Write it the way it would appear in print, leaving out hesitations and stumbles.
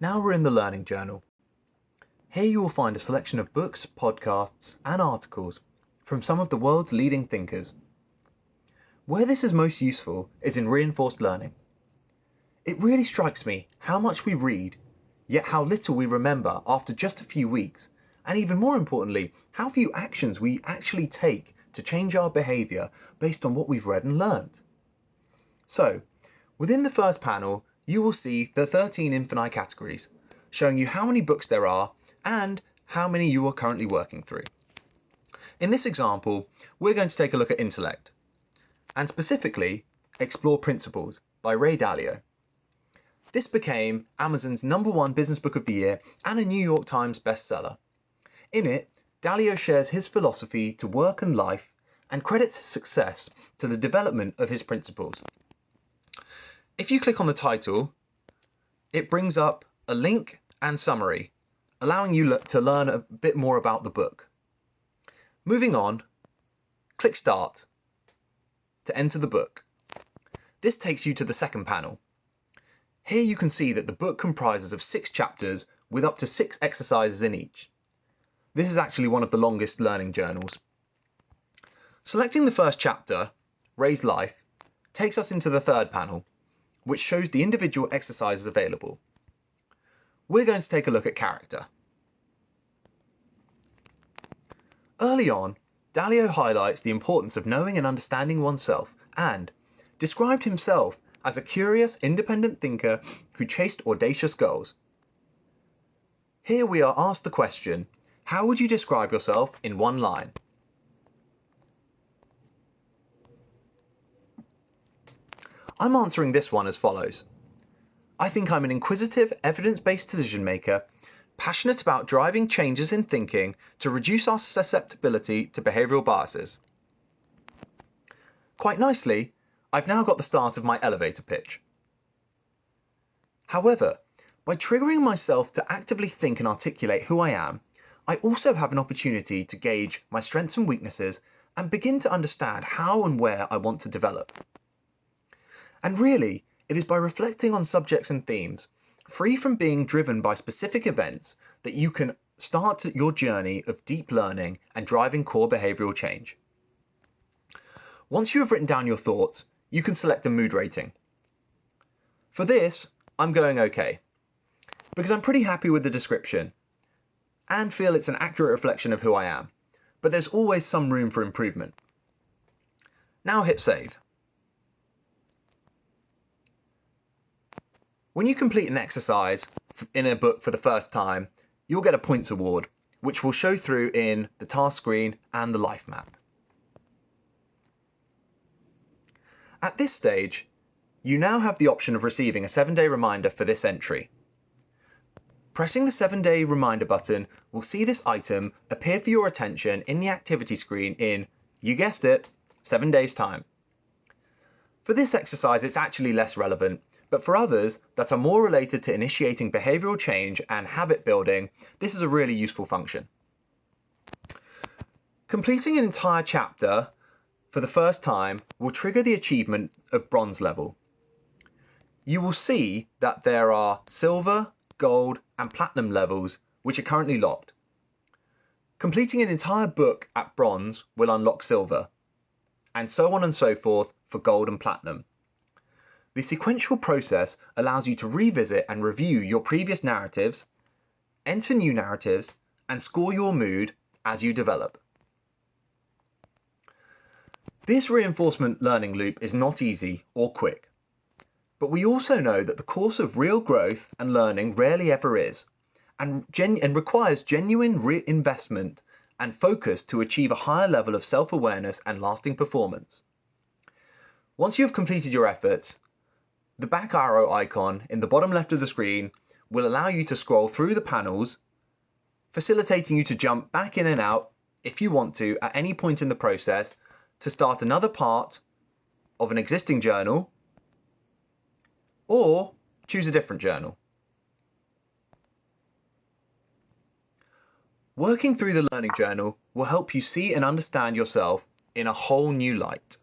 Now we're in the Learning Journal. Here you will find a selection of books, podcasts, and articles from some of the world's leading thinkers. Where this is most useful is in reinforced learning. It really strikes me how much we read, yet how little we remember after just a few weeks, and even more importantly, how few actions we actually take to change our behaviour based on what we've read and learned. So, within the first panel, you will see the 13 Infinite categories, showing you how many books there are and how many you are currently working through. In this example, we're going to take a look at Intellect, and specifically, Explore Principles by Ray Dalio. This became Amazon's #1 business book of the year and a New York Times bestseller. In it, Dalio shares his philosophy to work and life and credits his success to the development of his principles. If you click on the title, it brings up a link and summary, allowing you to learn a bit more about the book. Moving on, click Start to enter the book. This takes you to the second panel. Here you can see that the book comprises of 6 chapters with up to 6 exercises in each. This is actually one of the longest learning journals. Selecting the first chapter, Ray's Life, takes us into the third panel, which shows the individual exercises available. We're going to take a look at character. Early on, Dalio highlights the importance of knowing and understanding oneself and described himself as a curious, independent thinker who chased audacious goals. Here we are asked the question, how would you describe yourself in one line? I'm answering this one as follows. I think I'm an inquisitive, evidence-based decision maker, passionate about driving changes in thinking to reduce our susceptibility to behavioural biases. Quite nicely, I've now got the start of my elevator pitch. However, by triggering myself to actively think and articulate who I am, I also have an opportunity to gauge my strengths and weaknesses and begin to understand how and where I want to develop. And really, it is by reflecting on subjects and themes, free from being driven by specific events, that you can start your journey of deep learning and driving core behavioural change. Once you have written down your thoughts, you can select a mood rating. For this, I'm going OK, because I'm pretty happy with the description and feel it's an accurate reflection of who I am, but there's always some room for improvement. Now hit save. When you complete an exercise in a book for the first time, you'll get a points award, which will show through in the task screen and the life map. At this stage, you now have the option of receiving a 7-day reminder for this entry. Pressing the 7-day reminder button will see this item appear for your attention in the activity screen in, you guessed it, 7 days' time. For this exercise, it's actually less relevant, but for others that are more related to initiating behavioural change and habit building, this is a really useful function. Completing an entire chapter for the first time will trigger the achievement of bronze level. You will see that there are silver, gold, and platinum levels which are currently locked. Completing an entire book at bronze will unlock silver, and so on and so forth for gold and platinum. The sequential process allows you to revisit and review your previous narratives, enter new narratives, and score your mood as you develop. This reinforcement learning loop is not easy or quick, but we also know that the course of real growth and learning rarely ever is, and requires genuine reinvestment and focus to achieve a higher level of self-awareness and lasting performance. Once you have completed your efforts, the back arrow icon in the bottom left of the screen will allow you to scroll through the panels, facilitating you to jump back in and out if you want to at any point in the process to start another part of an existing journal or choose a different journal. Working through the learning journal will help you see and understand yourself in a whole new light.